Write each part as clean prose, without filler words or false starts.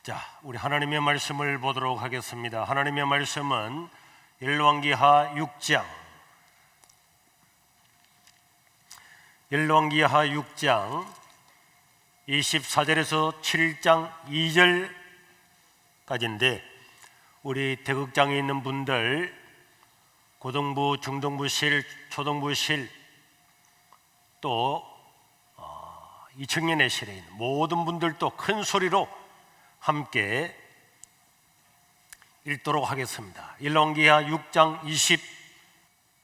자, 우리 하나님의 말씀을 보도록 하겠습니다. 하나님의 말씀은 열왕기하 6장 24절에서 7장 2절까지인데 우리 대극장에 있는 분들, 고등부, 중등부실, 초등부실, 또 2층년의 실에 있는 모든 분들도 큰 소리로 함께 읽도록 하겠습니다. 열왕기하 6장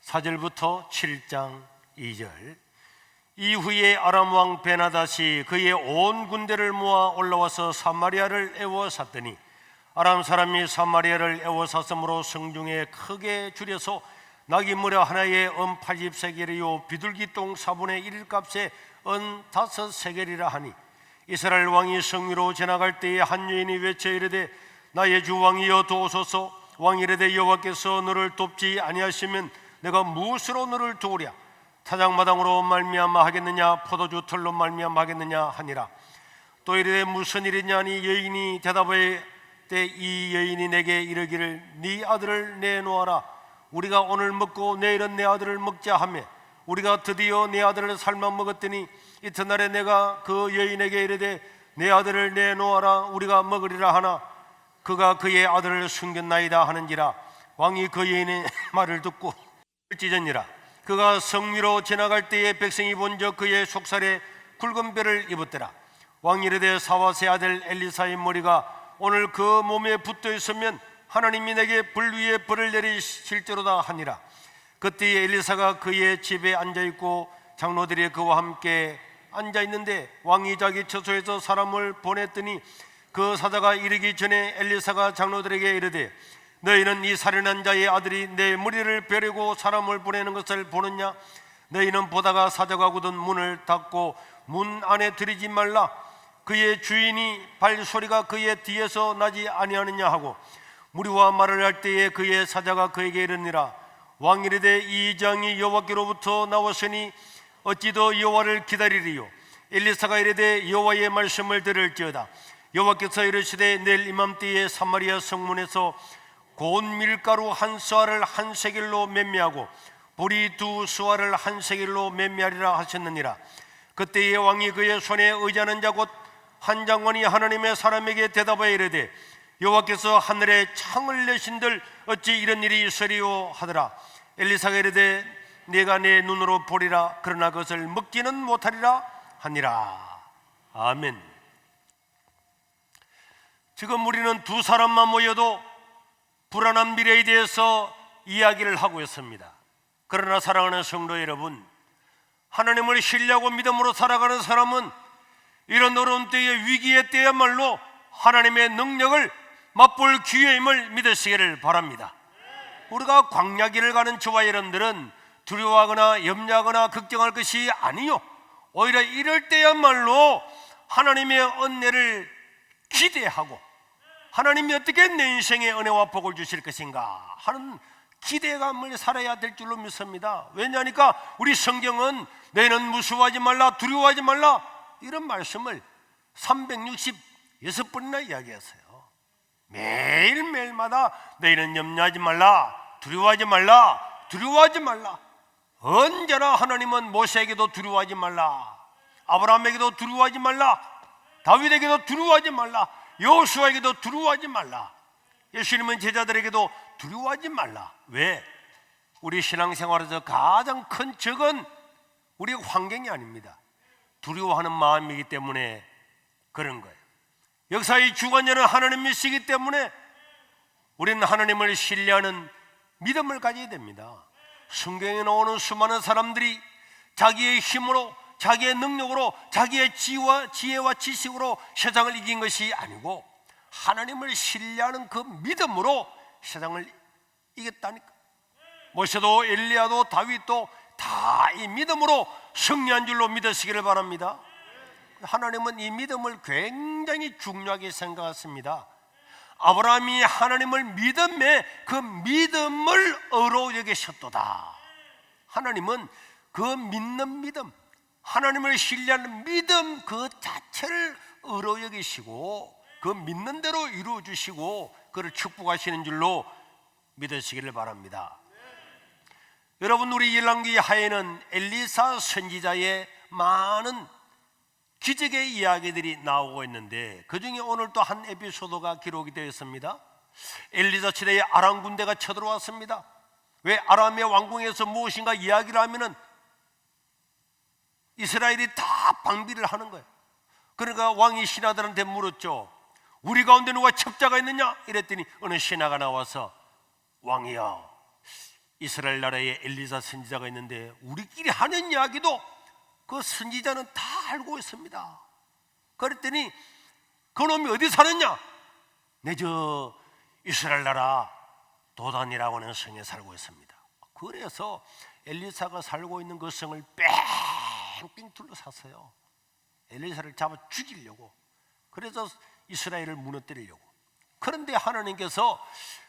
24절부터 7장 2절. 이후에 아람 왕 베나닷이 그의 온 군대를 모아 올라와서 사마리아를 에워쌌더니 아람 사람이 사마리아를 에워쌌으므로 성중에 크게 줄여서 나귀 무려 하나에 은 80세겔이요 비둘기 똥 4분의 1 값에 은 5세겔이라 하니, 이스라엘 왕이 성 위로 지나갈 때에 한 여인이 외쳐 이르되 나의 주 왕이여 도우소서. 왕이 이르되 여호와께서 너를 돕지 아니하시면 내가 무엇으로 너를 도우랴? 타작마당으로 말미암아 하겠느냐 포도주 털로 말미암아 하겠느냐 하니라. 또 이르되 무슨 일이냐 하니 여인이 대답하되 이 여인이 내게 이르기를 네 아들을 내놓아라. 우리가 오늘 먹고 내일은 내 아들을 먹자 하며 우리가 드디어 내 아들을 삶아 먹었더니 이튿날에 내가 그 여인에게 이르되 내 아들을 내놓아라 우리가 먹으리라 하나 그가 그의 아들을 숨겼나이다 하는지라. 왕이 그 여인의 말을 듣고 찢었니라. 그가 성 위로 지나갈 때에 백성이 본즉 그의 속살에 굵은 뼈를 입었더라. 왕이 이르되 사와세 아들 엘리사의 머리가 오늘 그 몸에 붙어 있으면 하나님이 내게 불 위에 벌을 내리실지로다 하니라. 그때에 엘리사가 그의 집에 앉아있고 장로들이 그와 함께 앉아있는데 왕이 자기 처소에서 사람을 보냈더니 그 사자가 이르기 전에 엘리사가 장로들에게 이르되 너희는 이 살인한 자의 아들이 내 머리를 베려고 사람을 보내는 것을 보느냐? 너희는 보다가 사자가 굳은 문을 닫고 문 안에 들이지 말라. 그의 주인이 발소리가 그의 뒤에서 나지 아니하느냐 하고 무리와 말을 할 때에 그의 사자가 그에게 이르니라. 왕이 이르되 이 장이 여호와께로부터 나왔으니 어찌 더 여호와를 기다리리요? 엘리사가 이르되 여호와의 말씀을 들을지어다. 여호와께서 이르시되 내일 이맘때에 사마리아 성문에서 고운 밀가루 한 수아를 한 세겔로 매매하고 보리 두 수아를 한 세겔로 매매하리라 하셨느니라. 그때에 왕이 그의 손에 의지하는 자 곧 한 장관이 하나님의 사람에게 대답하여 이르되 여호와께서 하늘에 창을 내신들 어찌 이런 일이 있으리요 하더라. 엘리사가 이르되 내가 내 눈으로 보리라. 그러나 그것을 먹지는 못하리라 하니라. 아멘. 지금 우리는 두 사람만 모여도 불안한 미래에 대해서 이야기를 하고 있습니다. 그러나 사랑하는 성도 여러분, 하나님을 신뢰하고 믿음으로 살아가는 사람은 이런 어려운 때의 위기의 때야말로 하나님의 능력을 맛볼 기회임을 믿으시기를 바랍니다. 우리가 광야길을 가는 저와 여러분들은 두려워하거나 염려하거나 걱정할 것이 아니요, 오히려 이럴 때야말로 하나님의 은혜를 기대하고 하나님이 어떻게 내 인생에 은혜와 복을 주실 것인가 하는 기대감을 살아야 될 줄로 믿습니다. 왜냐하니까 우리 성경은 너희는 무서워하지 말라 두려워하지 말라 이런 말씀을 366번이나 이야기했어요. 매일매일마다 너희는 염려하지 말라 두려워하지 말라 두려워하지 말라. 언제나 하나님은 모세에게도 두려워하지 말라, 아브라함에게도 두려워하지 말라, 다윗에게도 두려워하지 말라, 여호수아에게도 두려워하지 말라, 예수님은 제자들에게도 두려워하지 말라. 왜? 우리 신앙생활에서 가장 큰 적은 우리 환경이 아닙니다. 두려워하는 마음이기 때문에 그런 거예요. 역사의 주관자는 하나님 믿으시기 때문에 우리는 하나님을 신뢰하는 믿음을 가져야 됩니다. 성경에 나오는 수많은 사람들이 자기의 힘으로 자기의 능력으로 자기의 지혜와 지식으로 세상을 이긴 것이 아니고 하나님을 신뢰하는 그 믿음으로 세상을 이겼다니까. 모세도 엘리야도 다윗도 다 이 믿음으로 승리한 줄로 믿으시기를 바랍니다. 하나님은 이 믿음을 굉장히 중요하게 생각했습니다. 아브라함이 하나님을 믿음에 그 믿음을 의로 여기셨도다. 하나님은 그 믿는 믿음, 하나님을 신뢰하는 믿음 그 자체를 의로 여기시고 그 믿는 대로 이루어 주시고 그를 축복하시는 줄로 믿으시기를 바랍니다. 여러분, 우리 열왕기 하에는 엘리사 선지자의 많은 기적의 이야기들이 나오고 있는데 그 중에 오늘 또 한 에피소드가 기록이 되어 있습니다. 엘리사 시대에 아람 군대가 쳐들어왔습니다. 왜 아람의 왕궁에서 무엇인가 이야기를 하면은 이스라엘이 다 방비를 하는 거예요. 그러니까 왕이 신하들한테 물었죠. 우리 가운데 누가 첩자가 있느냐? 이랬더니 어느 신하가 나와서 왕이여, 이스라엘 나라에 엘리사 선지자가 있는데 우리끼리 하는 이야기도 그 선지자는 다 알고 있습니다. 그랬더니 그놈이 어디 사느냐? 내 저 이스라엘 나라 도단이라고 하는 성에 살고 있습니다. 그래서 엘리사가 살고 있는 그 성을 뺑뺑 둘러쌌어요. 엘리사를 잡아 죽이려고. 그래서 이스라엘을 무너뜨리려고. 그런데 하나님께서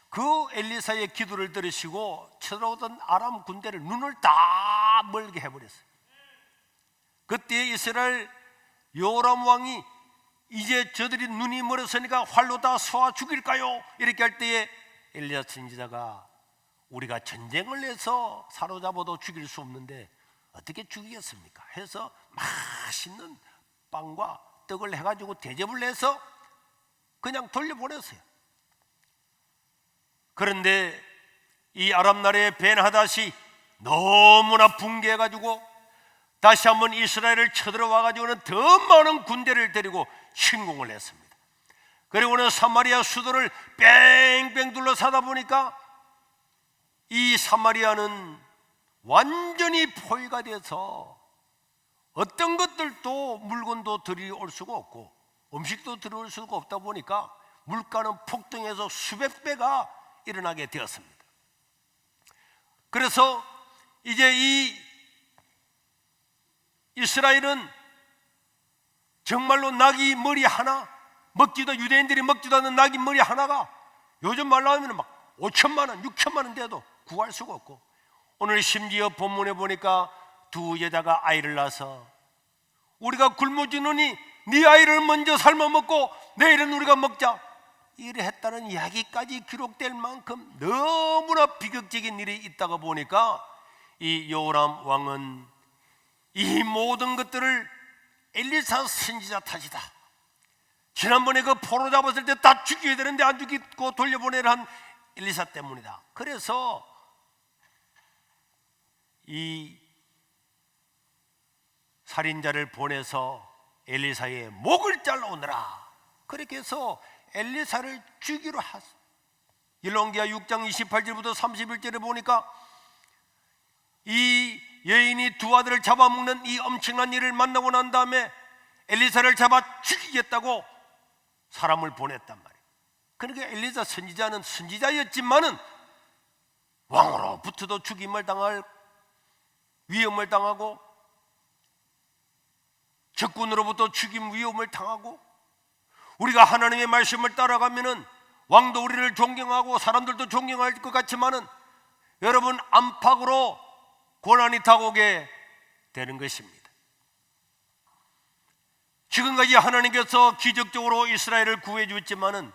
그 엘리사의 기도를 들으시고 쳐들어오던 아람 군대를 눈을 다 멀게 해버렸어요. 그때 이스라엘 요람 왕이 이제 저들이 눈이 멀었으니까 활로 다 쏘아 죽일까요? 이렇게 할 때에 엘리야 선지자가 우리가 전쟁을 해서 사로잡아도 죽일 수 없는데 어떻게 죽이겠습니까? 해서 맛있는 빵과 떡을 해가지고 대접을 해서 그냥 돌려보냈어요. 그런데 이 아람 나라의 벤하닷이 너무나 붕괴해가지고 다시 한번 이스라엘을 쳐들어와가지고는 더 많은 군대를 데리고 침공을 했습니다. 그리고는 사마리아 수도를 뺑뺑 둘러싸다 보니까 이 사마리아는 완전히 포위가 돼서 어떤 것들도 물건도 들여올 수가 없고 음식도 들여올 수가 없다 보니까 물가는 폭등해서 수백 배가 일어나게 되었습니다. 그래서 이제 이 이스라엘은 정말로 나귀 머리 하나, 유대인들이 먹지도 않는 나귀 머리 하나가 요즘 말로 하면 막 5천만 원, 6천만 원 돼도 구할 수가 없고, 오늘 심지어 본문에 보니까 두 여자가 아이를 낳아서 우리가 굶어 죽느니 네 아이를 먼저 삶아 먹고 내일은 우리가 먹자, 이래 했다는 이야기까지 기록될 만큼 너무나 비극적인 일이 있다가 보니까 이 요람 왕은 이 모든 것들을 엘리사 선지자 탓이다. 지난번에 그 포로 잡았을 때 다 죽여야 되는데 안 죽이고 돌려보내라 한 엘리사 때문이다. 그래서 이 살인자를 보내서 엘리사의 목을 잘라오너라. 그렇게 해서 엘리사를 죽이로 하소. 열왕기하 6장 28절부터 31절에 보니까 이 여인이 두 아들을 잡아먹는 이 엄청난 일을 만나고 난 다음에 엘리사를 잡아 죽이겠다고 사람을 보냈단 말이에요. 그러니까 엘리사 선지자는 선지자였지만은 왕으로부터도 죽임을 당할 위험을 당하고 적군으로부터 죽임 위험을 당하고, 우리가 하나님의 말씀을 따라가면은 왕도 우리를 존경하고 사람들도 존경할 것 같지만은 여러분, 안팎으로 고난이 다가오게 되는 것입니다. 지금까지 하나님께서 기적적으로 이스라엘을 구해 주었지만은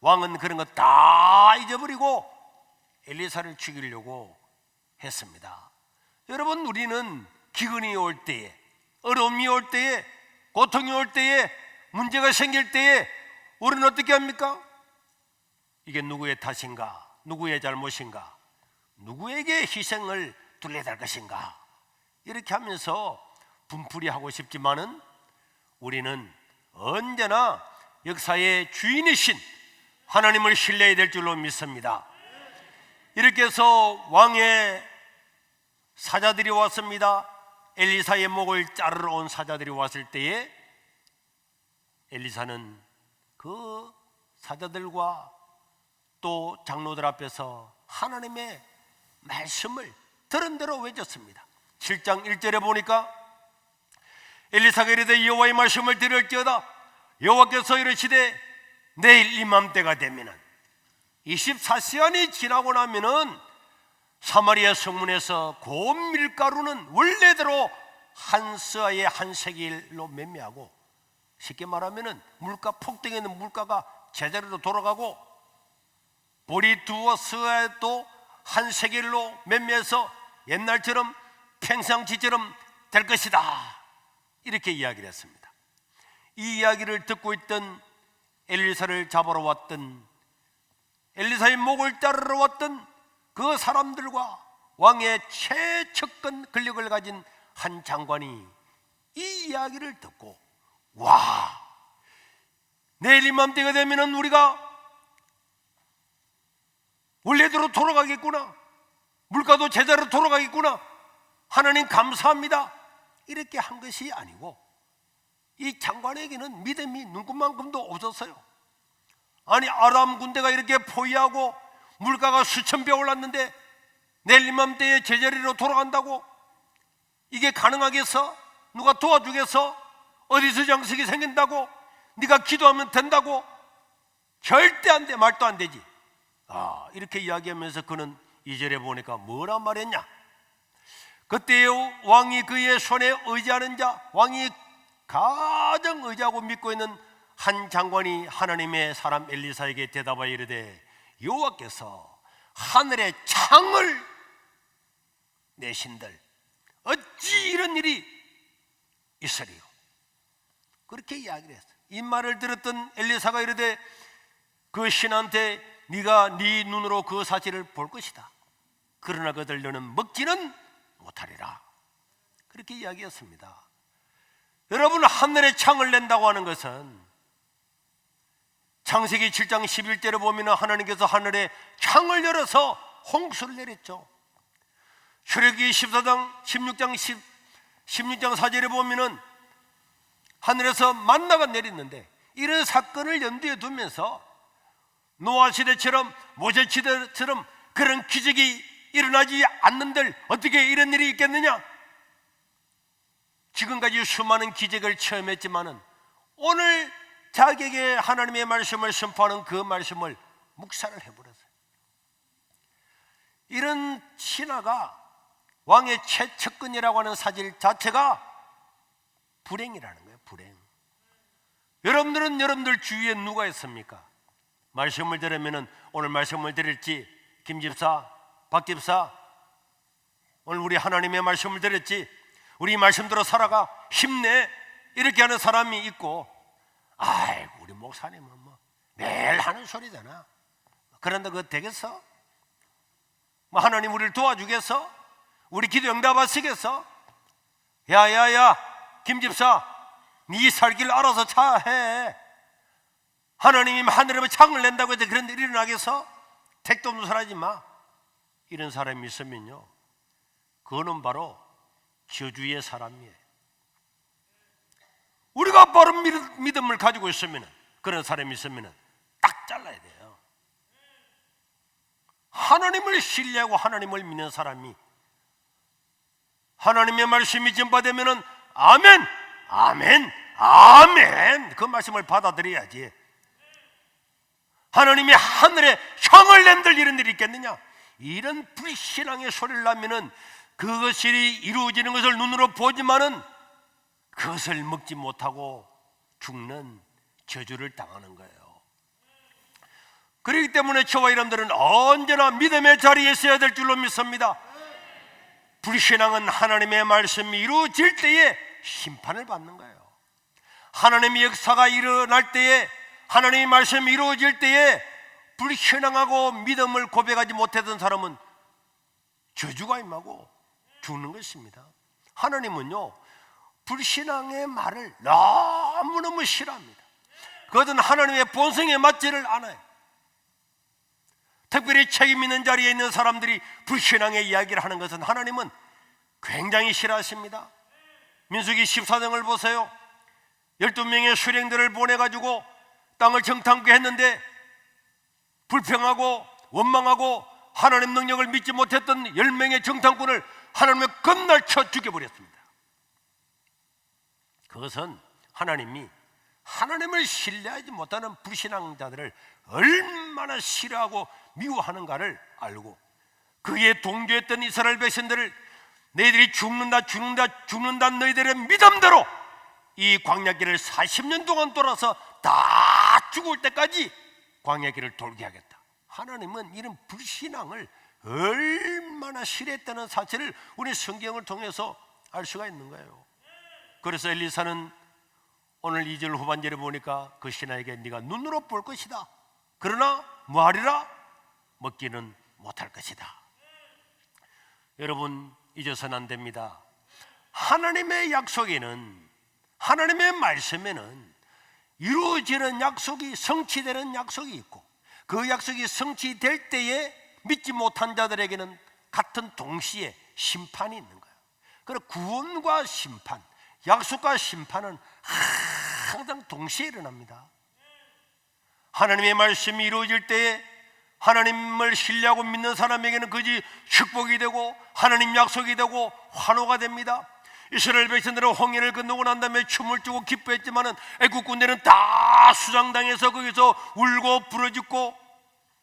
왕은 그런 것 다 잊어버리고 엘리사를 죽이려고 했습니다. 여러분, 우리는 기근이 올 때에, 어려움이 올 때에, 고통이 올 때에, 문제가 생길 때에 우리는 어떻게 합니까? 이게 누구의 탓인가? 누구의 잘못인가? 누구에게 희생을 둘러야 될 것인가? 이렇게 하면서 분풀이하고 싶지만은 우리는 언제나 역사의 주인이신 하나님을 신뢰해야 될 줄로 믿습니다. 이렇게 해서 왕의 사자들이 왔습니다. 엘리사의 목을 자르러 온 사자들이 왔을 때에 엘리사는 그 사자들과 또 장로들 앞에서 하나님의 말씀을 들은 대로 외쳤습니다. 7장 1절에 보니까 엘리사가 이르되 여호와의 말씀을 들을지어다. 여호와께서 이르시되 내일 이맘때가 되면은 24시간이 지나고 나면은 사마리아 성문에서 고운 밀가루는 원래대로 한 서에 한 세겔로 매매하고 쉽게 말하면은 물가 폭등에 있는 물가가 제자리로 돌아가고 보리 두어 스와도 한 세겔로 매매해서 옛날처럼 평상시처럼 될 것이다, 이렇게 이야기를 했습니다. 이 이야기를 듣고 있던 엘리사를 잡으러 왔던, 엘리사의 목을 자르러 왔던 그 사람들과 왕의 최측근 권력을 가진 한 장관이 이 이야기를 듣고, 와, 내일 이맘때가 되면은 우리가 원래대로 돌아가겠구나, 물가도 제자리로 돌아가겠구나, 하나님 감사합니다, 이렇게 한 것이 아니고, 이 장관에게는 믿음이 눈곱만큼도 없었어요. 아니, 아람 군대가 이렇게 포위하고 물가가 수천 배 올랐는데 내일 이맘때에 제자리로 돌아간다고? 이게 가능하겠어? 누가 도와주겠어? 어디서 장석이 생긴다고? 네가 기도하면 된다고? 절대 안 돼, 말도 안 되지. 이렇게 이야기하면서 그는 2절에 보니까 뭐라 말했냐? 그때 왕이 그의 손에 의지하는 자, 왕이 가장 의지하고 믿고 있는 한 장관이 하나님의 사람 엘리사에게 대답하여 이르되, 여호와께서 하늘에 창을 내신들 어찌 이런 일이 있으리요? 그렇게 이야기를 했어요. 이 말을 들었던 엘리사가 이르되, 그 신한테 네가 네 눈으로 그 사실을 볼 것이다. 그러나 그들 너는 먹지는 못하리라. 그렇게 이야기했습니다. 여러분, 하늘에 창을 낸다고 하는 것은 창세기 7장 11절에 보면 하나님께서 하늘에 창을 열어서 홍수를 내렸죠. 출애굽기 14장 16장 4절에 보면 하늘에서 만나가 내렸는데, 이런 사건을 염두에 두면서 노아 시대처럼 모세 시대처럼 그런 기적이 일어나지 않는들 어떻게 이런 일이 있겠느냐? 지금까지 수많은 기적을 체험했지만은 오늘 자기에게 하나님의 말씀을 선포하는 그 말씀을 묵살을 해버렸어요. 이런 신하가 왕의 최측근이라고 하는 사실 자체가 불행이라는 거예요. 불행. 여러분들은 여러분들 주위에 누가 있습니까? 말씀을 들으면은, 오늘 말씀을 들을지, 김 집사, 박 집사, 오늘 우리 하나님의 말씀을 들었지, 우리 말씀대로 살아가, 힘내, 이렇게 하는 사람이 있고, 아이고 우리 목사님은 뭐 매일 하는 소리잖아, 그런데 그거 되겠어? 뭐 하나님 우리를 도와주겠어? 우리 기도 응답하시겠어? 야야야 김 집사, 네 살길 알아서 해. 하나님이 하늘에 창을 낸다고 해서 그런 일이 일어나겠어? 택도 없는 소리 하지 마. 이런 사람이 있으면요, 그거는 바로 저주의 사람이에요. 우리가 바른 믿음을 가지고 있으면, 그런 사람이 있으면 딱 잘라야 돼요. 하나님을 신뢰하고 하나님을 믿는 사람이 하나님의 말씀이 전파되면 아멘, 아멘, 아멘, 그 말씀을 받아들여야지. 하나님이 하늘에 창을 낸들 이런 일이 있겠느냐? 이런 불신앙의 소리를 나면은 그것이 이루어지는 것을 눈으로 보지만은 그것을 먹지 못하고 죽는 저주를 당하는 거예요. 그렇기 때문에 저와 여러분들은 언제나 믿음의 자리에 있어야 될 줄로 믿습니다. 불신앙은 하나님의 말씀이 이루어질 때에 심판을 받는 거예요. 하나님의 역사가 일어날 때에, 하나님의 말씀이 이루어질 때에 불신앙하고 믿음을 고백하지 못했던 사람은 저주가 임하고 죽는 것입니다. 하나님은요, 불신앙의 말을 너무너무 싫어합니다. 그것은 하나님의 본성에 맞지를 않아요. 특별히 책임 있는 자리에 있는 사람들이 불신앙의 이야기를 하는 것은 하나님은 굉장히 싫어하십니다. 민수기 14장을 보세요. 12명의 수령들을 보내가지고 땅을 정탐구 했는데 불평하고 원망하고 하나님 능력을 믿지 못했던 10명의 정탐꾼을 하나님의 겁날 쳐 죽여버렸습니다. 그것은 하나님이 하나님을 신뢰하지 못하는 불신앙자들을 얼마나 싫어하고 미워하는가를 알고, 그에 동조했던 이스라엘 백성들을 너희들이 죽는다 너희들의 믿음대로 이 광야길을 40년 동안 돌아서 다 죽을 때까지 광야길을 돌게 하겠다. 하나님은 이런 불신앙을 얼마나 싫어했다는 사실을 우리 성경을 통해서 알 수가 있는 거예요. 그래서 엘리사는 오늘 2절 후반절에 보니까 그 신하에게 네가 눈으로 볼 것이다. 그러나 뭐하리라? 먹기는 못할 것이다. 여러분, 잊어서는 안 됩니다. 하나님의 약속에는, 하나님의 말씀에는 이루어지는 약속이, 성취되는 약속이 있고, 그 약속이 성취될 때에 믿지 못한 자들에게는 같은 동시에 심판이 있는 거예요. 그래서 구원과 심판, 약속과 심판은 항상 동시에 일어납니다. 하나님의 말씀이 이루어질 때에 하나님을 신뢰하고 믿는 사람에게는 그것이 축복이 되고 하나님 약속이 되고 환호가 됩니다. 이스라엘 백성들은 홍해를 건너고 난 다음에 춤을 추고 기뻐했지만은 애국 군대는 다 수장당해서 거기서 울고 부르짖고,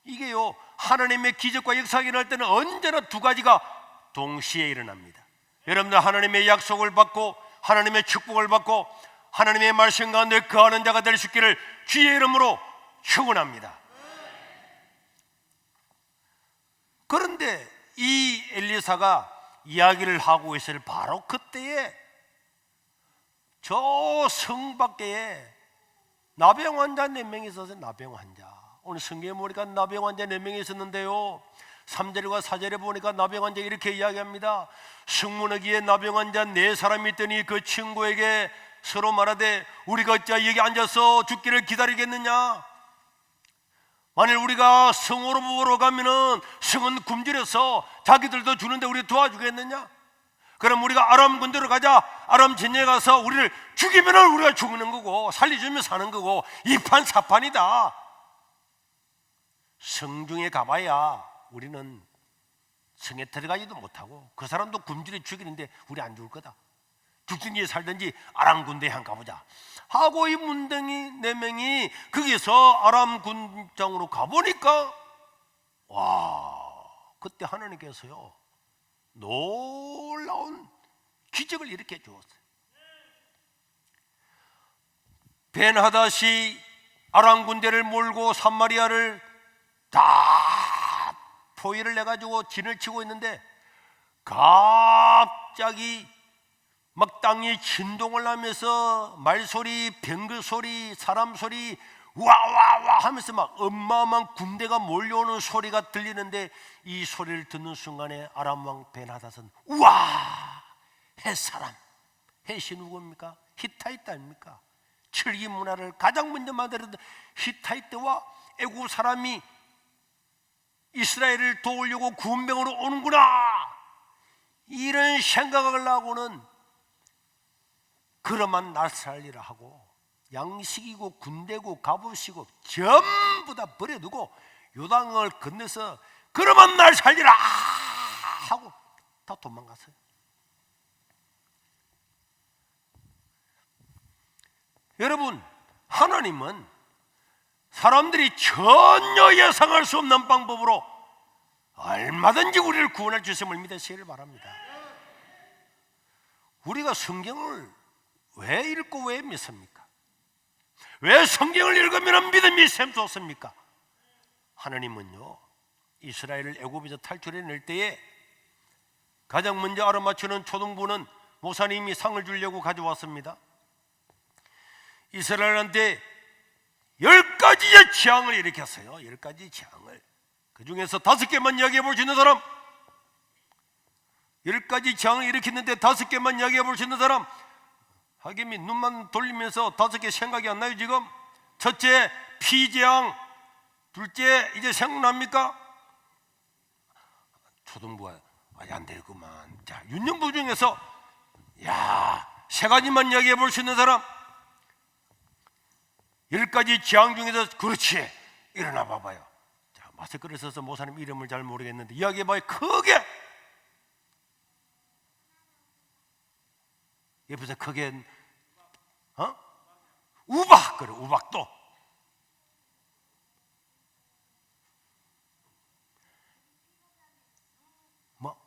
이게요, 하나님의 기적과 역사가 일어날 때는 언제나 두 가지가 동시에 일어납니다. 여러분들, 하나님의 약속을 받고 하나님의 축복을 받고 하나님의 말씀 가운데 거하는 자가 될 수 있기를 주의 이름으로 축원합니다. 그런데 이 엘리사가 이야기를 하고 있을 바로 그때에 저 성 밖에 나병 환자 4명이 있었어요. 나병 환자. 오늘 성경에 보니까 나병 환자 4명이 있었는데요, 3절과 4절에 보니까 나병 환자 이렇게 이야기합니다. 승문어기에 나병 환자 4사람이 있더니 그 친구에게 서로 말하되 우리가 어찌 여기 앉아서 죽기를 기다리겠느냐? 만일 우리가 성으로 보러 가면은 성은 굶주려서 자기들도 주는데 우리 도와주겠느냐? 그럼 우리가 아람 군대로 가자. 아람 전쟁에 가서 우리를 죽이면은 우리가 죽는 거고 살려주면 사는 거고 이판사판이다. 성중에 가봐야 우리는 성에 들어가지도 못하고 그 사람도 굶주려 죽이는데 우리 안 죽을 거다. 죽든지 살든지 아람 군대에 한 가보자 하고 이 문둥이 4명이 거기서 아람 군장으로 가보니까, 와, 그때 하나님께서요 놀라운 기적을 일으켜 주었어요. 벤하닷이 아람 군대를 몰고 사마리아를 다 포위를 내가지고 진을 치고 있는데 갑자기 막 땅이 진동을 하면서 말소리, 병거소리, 사람소리 와와와 하면서 막 어마어마한 군대가 몰려오는 소리가 들리는데, 이 소리를 듣는 순간에 아람왕 벤하닷은 우와, 햇사람, 햇이 누굽니까? 히타이트 아닙니까? 철기 문화를 가장 먼저 만들었던 히타이트와 애굽 사람이 이스라엘을 도우려고 군병으로 오는구나, 이런 생각을 하고는 그러만 날 살리라 하고 양식이고 군대고 갑옷이고 전부 다 버려두고 요단강을 건너서 그러만 날 살리라 하고 다 도망갔어요. 여러분, 하나님은 사람들이 전혀 예상할 수 없는 방법으로 얼마든지 우리를 구원할 주심을 믿으시기를 바랍니다. 우리가 성경을 왜 읽고 왜 믿습니까? 왜 성경을 읽으면 믿음이 샘솟습니까? 하나님은요, 이스라엘을 애굽에서 탈출해낼 때에 가장 먼저 알아맞추는 초등부는 모사님이 상을 주려고 가져왔습니다. 이스라엘한테 10가지의 재앙을 일으켰어요. 10가지 재앙을. 그 중에서 5개만 이야기해 볼 수 있는 사람, 10가지 재앙을 일으켰는데 5개만 이야기해 볼 수 있는 사람, 하김이 눈만 돌리면서 5개 생각이 안 나요 지금? 첫째, 피재앙. 둘째, 이제 생각납니까? 초등부가 안 되구만. 자, 윤영부 중에서 3가지만 이야기해 볼 수 있는 사람, 10가지 재앙 중에서, 그렇지, 일어나 봐봐요. 자, 마스크를 써서 모사님 이름을 잘 모르겠는데 이야기해 봐요. 크게. 옆에서 크게, 우박. 그래, 우박도. 뭐?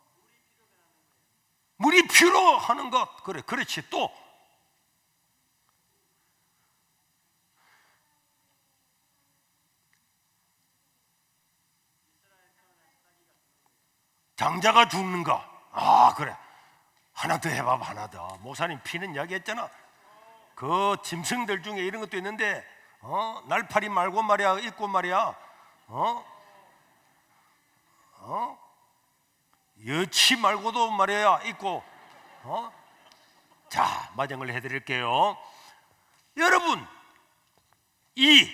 물이 피로 하는 것. 그래, 그렇지. 또 장자가 죽는가? 아, 그래, 하나 더 해봐. 하나 더. 목사님 피는 이야기 했잖아. 그 짐승들 중에 이런 것도 있는데 날파리 말고 말이야, 있고 말이야, 여치 말고도 말이야 있고. 자, 마정을 해드릴게요. 여러분, 이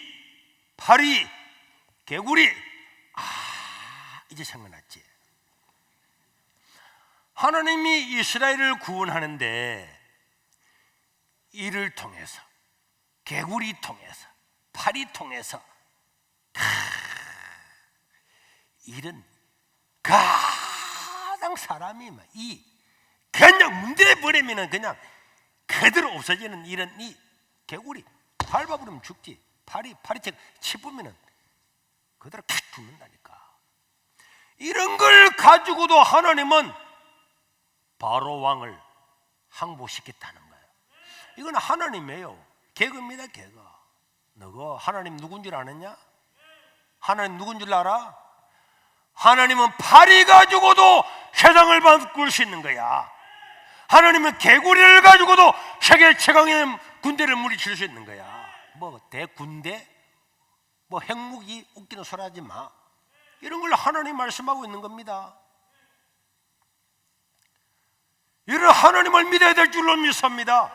파리, 개구리, 이제 생각났지? 하나님이 이스라엘을 구원하는데 이를 통해서, 개구리 통해서, 파리 통해서, 이런 가장 사람이 그냥 문대에 버리면 그냥 그대로 없어지는 이런 이 개구리, 밟아버리면 죽지. 파리채 칩으면 그대로 탁 죽는다니까. 이런 걸 가지고도 하나님은 바로 왕을 항복시켰다는 거예요. 이건 하나님이에요. 개그입니다, 개그. 너가 하나님 누군 줄 아느냐? 하나님 누군 줄 알아? 하나님은 파리 가지고도 세상을 바꿀 수 있는 거야. 하나님은 개구리를 가지고도 세계 최강의 군대를 물리칠 수 있는 거야. 뭐 대군대, 뭐 핵무기, 웃기는 소리 하지 마. 이런 걸 하나님 말씀하고 있는 겁니다. 이런 하나님을 믿어야 될 줄로 믿습니다.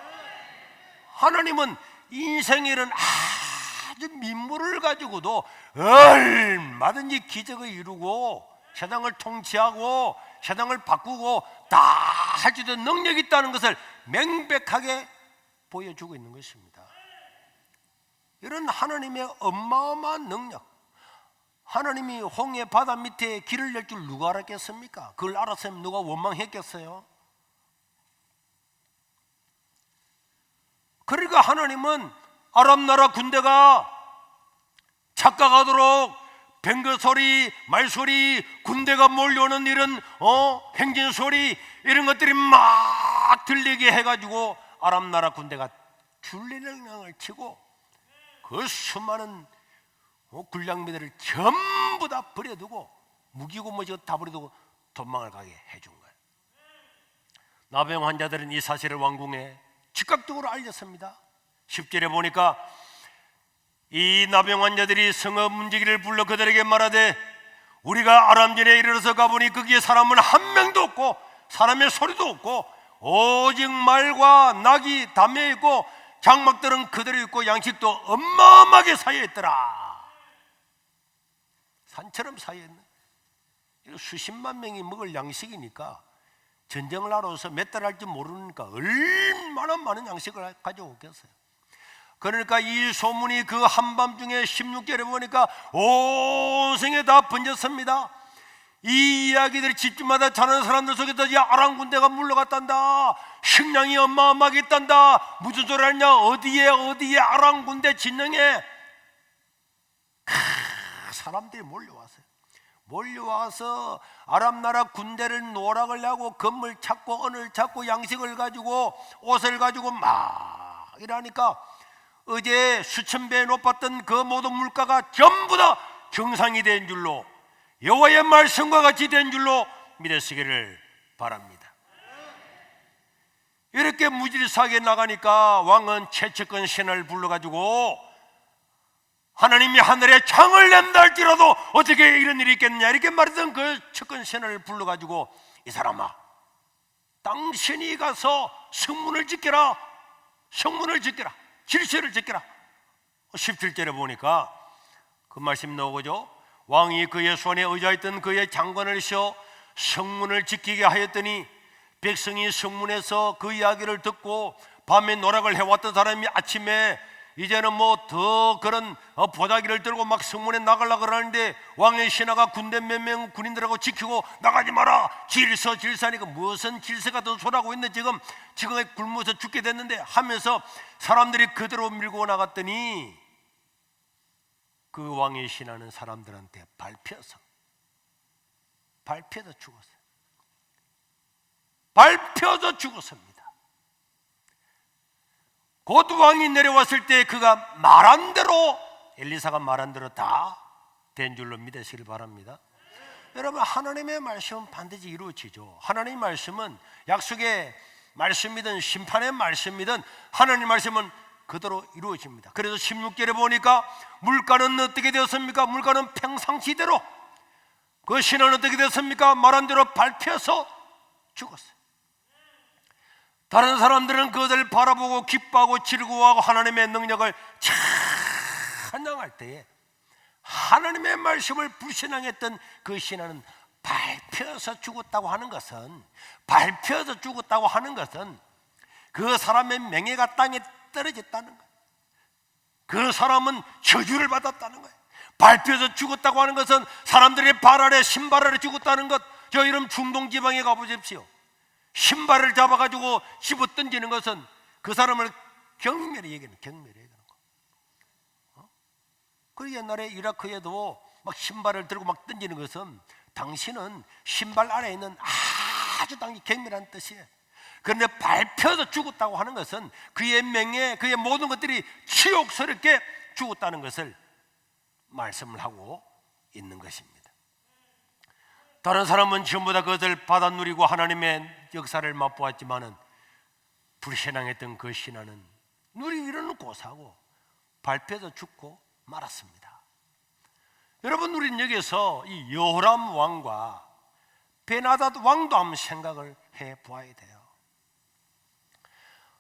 하나님은 인생에 이런 아주 민물을 가지고도 얼마든지 기적을 이루고 세상을 통치하고 세상을 바꾸고 다 할 수 있는 능력이 있다는 것을 명백하게 보여주고 있는 것입니다. 이런 하나님의 어마어마한 능력, 하나님이 홍해 바다 밑에 길을 낼 줄 누가 알았겠습니까? 그걸 알았으면 누가 원망했겠어요? 그러니까 하나님은 아람 나라 군대가 착각하도록 뱅거소리, 말소리, 군대가 몰려오는 이런 행진소리, 이런 것들이 막 들리게 해가지고 아람 나라 군대가 줄리능을 치고 그 수많은 군량미들을 전부 다 버려두고, 무기고 뭐지 다 버려두고 도망을 가게 해준 거예요. 나병 환자들은 이 사실을 왕궁에 즉각적으로 알렸습니다. 10절에 보니까 이 나병 환자들이 성읍 문지기를 불러 그들에게 말하되, 우리가 아람전에 이르러서 가보니 거기에 사람은 한 명도 없고 사람의 소리도 없고 오직 말과 낙이 담에 있고 장막들은 그대로 있고 양식도 어마어마하게 쌓여 있더라. 산처럼 쌓여 있는 수십만 명이 먹을 양식이니까 전쟁을 하러 와서 몇 달 할지 모르니까 얼마나 많은 양식을 가지고 오겠어요. 그러니까 이 소문이 그 한밤중에 16절에 보니까 온 성에 다 번졌습니다. 이 이야기들이 집집마다 자는 사람들 속에서 이 아람 군대가 물러갔단다, 식량이 어마어마하게 있단다, 무슨 소리 하냐, 어디에 아람 군대 진영에 사람들이 몰려와서 아람 나라 군대를 노락을 하고 건물 찾고 언을 찾고 양식을 가지고 옷을 가지고 막 이러니까 어제 수천 배 높았던 그 모든 물가가 전부 다 정상이 된 줄로, 여호와의 말씀과 같이 된 줄로 믿으시기를 바랍니다. 이렇게 무질서하게 나가니까 왕은 최측근 신을 불러가지고 하나님이 하늘에 창을 낸다 할지라도 어떻게 이런 일이 있겠느냐 이렇게 말했던 그 측근 신을 불러가지고, 이 사람아, 당신이 가서 성문을 지켜라, 질서를 지켜라. 17절에 보니까 그 말씀 나오죠. 왕이 그의 손에 의자있던 그의 장관을 씌워 성문을 지키게 하였더니 백성이 성문에서 그 이야기를 듣고 밤에 노락을 해왔던 사람이 아침에 이제는 뭐 더 그런 보자기를 들고 막 성문에 나가려고 하는데 왕의 신하가 군대 몇 명 군인들하고 지키고 나가지 마라, 질서하니까 무슨 질서 같은 소리하고 있네, 지금 굶어서 죽게 됐는데 하면서 사람들이 그대로 밀고 나갔더니 그 왕의 신하는 사람들한테 밟혀서 죽었어요. 밟혀서 죽었습니다. 곧 왕이 내려왔을 때 그가 말한 대로, 엘리사가 말한 대로 다 된 줄로 믿으시길 바랍니다. 여러분, 하나님의 말씀은 반드시 이루어지죠. 하나님의 말씀은 약속의 말씀이든 심판의 말씀이든 하나님의 말씀은 그대로 이루어집니다. 그래서 16절에 보니까 물가는 어떻게 되었습니까? 물가는 평상시대로, 그 신은 어떻게 되었습니까? 말한 대로 밟혀서 죽었어요. 다른 사람들은 그것을 바라보고 기뻐하고 즐거워하고 하나님의 능력을 찬양할 때에 하나님의 말씀을 불신앙했던 그 신하는 밟혀서 죽었다고 하는 것은, 밟혀서 죽었다고 하는 것은 그 사람의 명예가 땅에 떨어졌다는 거예요. 그 사람은 저주를 받았다는 거예요. 밟혀서 죽었다고 하는 것은 사람들이 발 아래 신발 아래 죽었다는 것. 저 이런 중동 지방에 가보십시오. 신발을 잡아가지고 집어 던지는 것은 그 사람을 경멸히 얘기하는, 경멸히 얘기하는 거. 그 옛날에 이라크에도 막 신발을 들고 막 던지는 것은 당신은 신발 아래에 있는 아주 경멸한 뜻이에요. 그런데 밟혀서 죽었다고 하는 것은 그의 명예, 그의 모든 것들이 치욕스럽게 죽었다는 것을 말씀을 하고 있는 것입니다. 다른 사람은 전부 다 그것을 받아 누리고 하나님의 역사를 맛보았지만은 불신앙했던 그 신하는 누리기로는 고사하고 밟혀서 죽고 말았습니다. 여러분, 우리는 여기서 이 여호람 왕과 베나닷 왕도 한번 생각을 해보아야 돼요.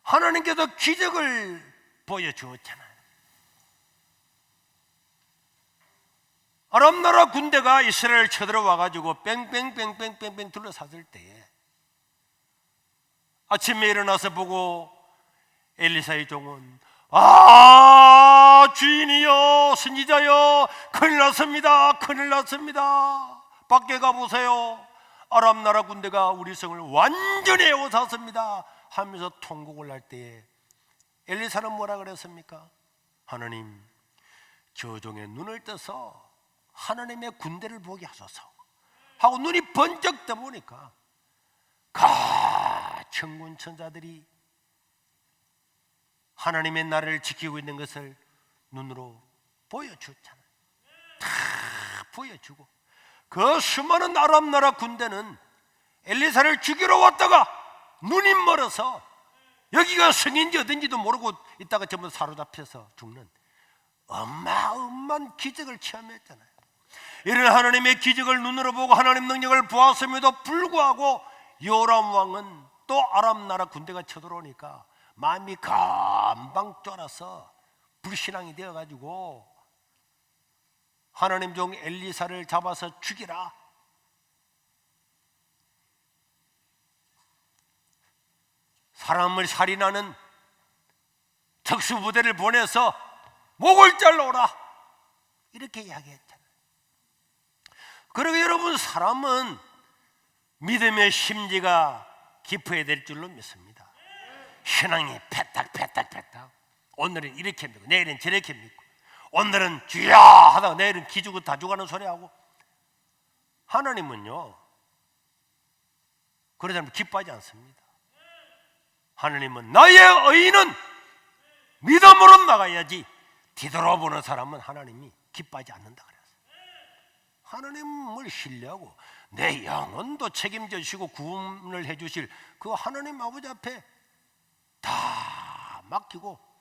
하나님께서 기적을 보여주었잖아요. 아람 나라 군대가 이스라엘을 쳐들어와 가지고 뺑뺑뺑뺑뺑뺑 둘러쌌을 때에 아침에 일어나서 보고 엘리사의 종은 주인이여, 선지자여, 큰일 났습니다, 큰일 났습니다. 밖에 가보세요. 아람 나라 군대가 우리 성을 완전히 에워쌌습니다 하면서 통곡을 할 때에 엘리사는 뭐라 그랬습니까? 하나님, 저 종의 눈을 떠서 하나님의 군대를 보게 하소서 하고 눈이 번쩍 떠보니까 천군 천사들이 하나님의 나라를 지키고 있는 것을 눈으로 보여줬잖아요. 다 보여주고 그 수많은 아람 나라 군대는 엘리사를 죽이러 왔다가 눈이 멀어서 여기가 성인지 어딘지도 모르고 있다가 전부 사로잡혀서 죽는 어마어마한 기적을 체험했잖아요. 이런 하나님의 기적을 눈으로 보고 하나님 능력을 보았음에도 불구하고 요람 왕은 또 아람 나라 군대가 쳐들어오니까 마음이 금방 쫄아서 불신앙이 되어가지고 하나님 종 엘리사를 잡아서 죽이라, 사람을 살인하는 특수부대를 보내서 목을 잘라오라, 이렇게 이야기했잖아요. 그리고 여러분, 사람은 믿음의 심지가 깊어야 될 줄로 믿습니다. 신앙이 패탁 오늘은 이렇게 믿고 내일은 저렇게 믿고 오늘은 주야 하다가 내일은 기죽고 다 죽어가는 소리하고, 하나님은요 그런 사람 기뻐하지 않습니다. 하나님은 나의 의인은 믿음으로 나가야지 뒤돌아보는 사람은 하나님이 기뻐하지 않는다 그랬어요. 하나님을 신뢰하고 내 영혼도 책임져 주시고 구원을 해 주실 그 하나님 아버지 앞에 다 맡기고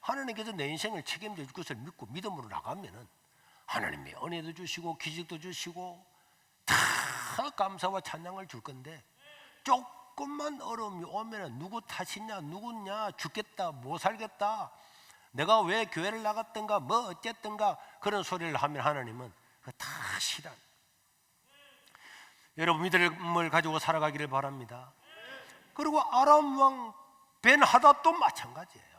하나님께서 내 인생을 책임져 줄 것을 믿고 믿음으로 나가면은 하나님의 은혜도 주시고 기적도 주시고 다 감사와 찬양을 줄 건데, 조금만 어려움이 오면은 누구 탓이냐, 누구냐, 죽겠다, 못 살겠다, 내가 왜 교회를 나갔던가, 뭐 어쨌든가 그런 소리를 하면 하나님은 그거 다 싫어요. 여러분, 믿음을 가지고 살아가기를 바랍니다. 그리고 아람 왕 벤하닷도 마찬가지예요.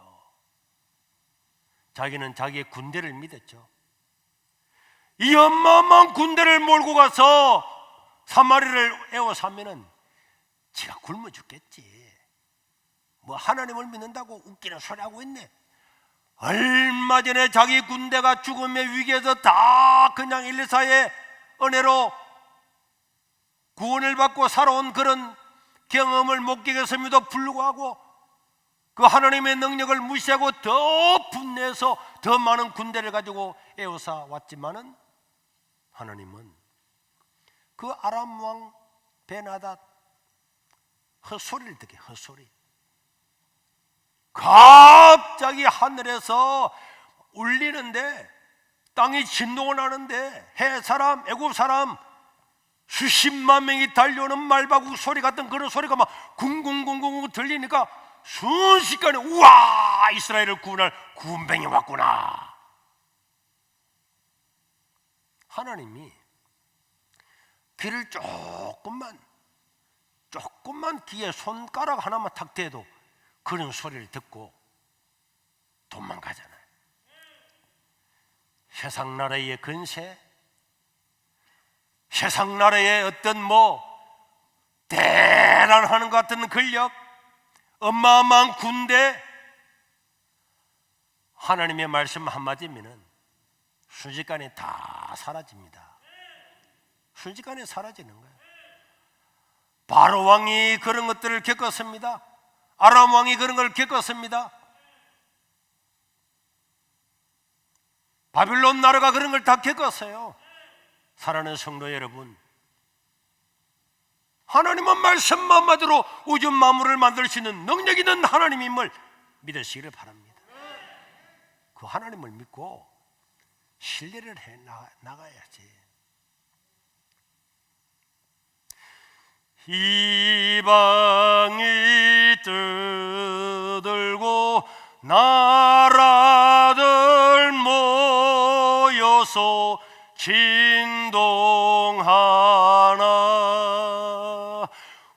자기는 자기의 군대를 믿었죠. 이 어마어마한 군대를 몰고 가서 사마리아를 에워싸면은 지가 굶어 죽겠지. 뭐 하나님을 믿는다고 웃기는 소리 하고 있네. 얼마 전에 자기 군대가 죽음의 위기에서 다 그냥 엘리사의 은혜로 구원을 받고 살아온 그런 경험을 목격했음에도 불구하고 그 하나님의 능력을 무시하고 더 분내서 더 많은 군대를 가지고 에워싸 왔지만은 하나님은 그 아람 왕 베나닷 헛소리를 듣게, 헛소리. 갑자기 하늘에서 울리는데, 땅이 진동을 하는데, 해 사람, 애굽 사람 수십만 명이 달려오는 말바국 소리 같은 그런 소리가 막 쿵쿵쿵쿵 들리니까 순식간에 우와, 이스라엘을 구원할 구원병이 왔구나. 하나님이 귀를 조금만 귀에 손가락 하나만 탁 대도 그런 소리를 듣고 도망가잖아요. 세상 나라의 근세, 세상 나라의 어떤 대란하는 것 같은 권력, 어마어마한 군대, 하나님의 말씀 한마디면은 순식간에 다 사라집니다. 순식간에 사라지는 거예요. 바로 왕이 그런 것들을 겪었습니다. 아람 왕이 그런 걸 겪었습니다. 바빌론 나라가 그런 걸 다 겪었어요. 사랑하는 성도 여러분, 하나님은 말씀 한마디로 우주 만물을 만들 수 있는 능력 있는 하나님임을 믿으시기를 바랍니다. 그 하나님을 믿고 신뢰를 해 나가야지. 이방이 떠들고 나라들 모여서 진동하나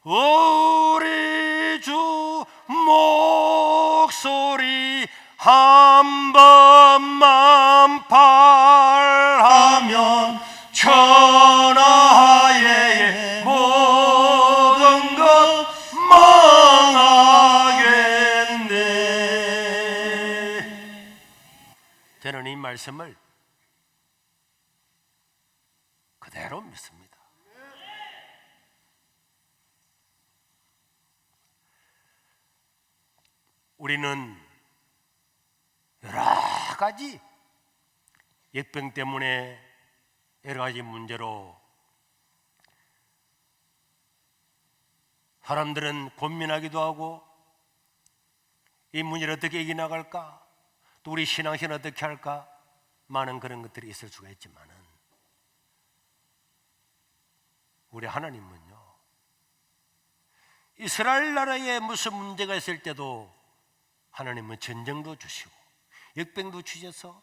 우리 주 목소리 한 번만 발하면 천하의 모든 것 망하겠네. 저는 이 말씀을 그대로 믿습니다. 우리는 여러 가지疫병 때문에 여러 가지 문제로 사람들은 고민하기도 하고, 이 문제를 어떻게 이겨나갈까, 또 우리 신앙생활 어떻게 할까, 많은 그런 것들이 있을 수가 있지만은 우리 하나님은요, 이스라엘 나라에 무슨 문제가 있을 때도 하나님은 전쟁도 주시고疫병도 주셔서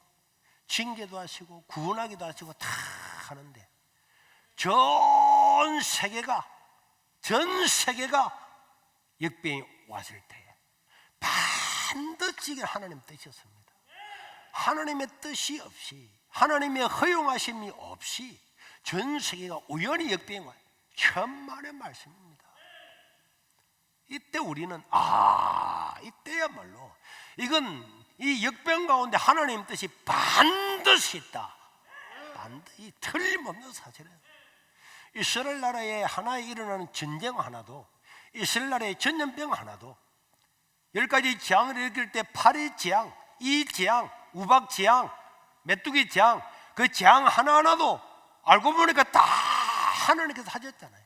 징계도 하시고 구원하기도 하시고 다 하는데, 전 세계가疫병이 왔을 때에 반드시 하나님 뜻이었습니다. 하나님의 뜻이 없이, 하나님의 허용하심이 없이 전 세계가 우연히疫병이 와요. 천만의 말씀입니다. 이때 우리는 이때야말로 이건 이疫병 가운데 하나님 뜻이 반드시 있다. 반드시 틀림없는 사실이에요. 이스라엘 나라에 하나에 일어나는 전쟁 하나도, 이스라엘 나라의 전염병 하나도 10가지 재앙을 일으킬 때 8의 재앙, 이 재앙, 우박 재앙, 메뚜기 재앙, 그 재앙 하나하나도 알고 보니까 다 하나님께서 하셨잖아요.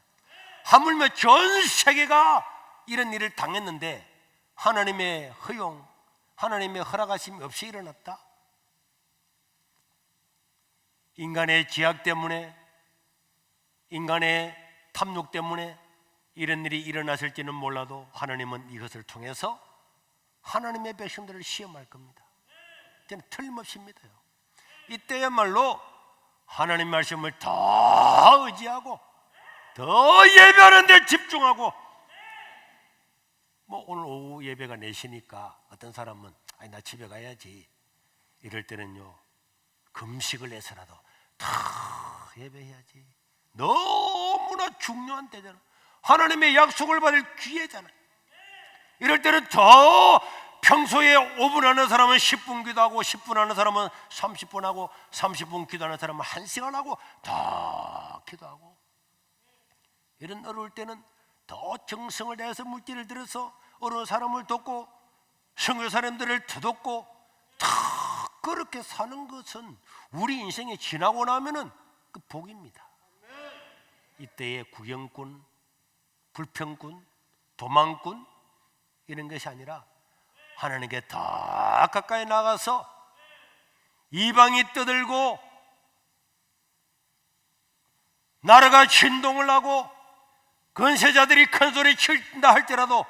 하물며 전 세계가 이런 일을 당했는데 하나님의 허용, 하나님의 허락하심이 없이 일어났다? 인간의 죄악 때문에, 인간의 탐욕 때문에 이런 일이 일어났을지는 몰라도 하나님은 이것을 통해서 하나님의 백성들을 시험할 겁니다. 저는 틀림없이 믿어요. 이때야말로 하나님 말씀을 더 의지하고 더 예배하는 데 집중하고, 오늘 오후 예배가 4시니까 어떤 사람은 나 집에 가야지 이럴 때는요, 금식을 해서라도 더 예배해야지. 너무나 중요한 때잖아. 하나님의 약속을 받을 기회잖아요. 이럴 때는 더 평소에 5분 하는 사람은 10분 기도하고, 10분 하는 사람은 30분 하고, 30분 기도하는 사람은 1시간 하고 더 기도하고, 이런 어려울 때는 더 정성을 다해서 물질을 들여서 어려운 사람을 돕고 선교 사람들을 더돕고, 다 그렇게 사는 것은 우리 인생에 지나고 나면은 그 복입니다. 이때의 구경꾼, 불평꾼, 도망꾼 이런 것이 아니라 하나님께 더 가까이 나가서 이방이 떠들고 나라가 진동을 하고 권세자들이 큰 소리 친다 할지라도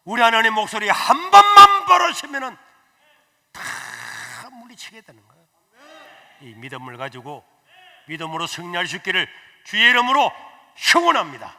우리 하나님 목소리 한 번만 벌어지면은 다 물리치게 되는 거예요. 이 믿음을 가지고 믿음으로 승리할 수 있기를 주의 이름으로 축원합니다.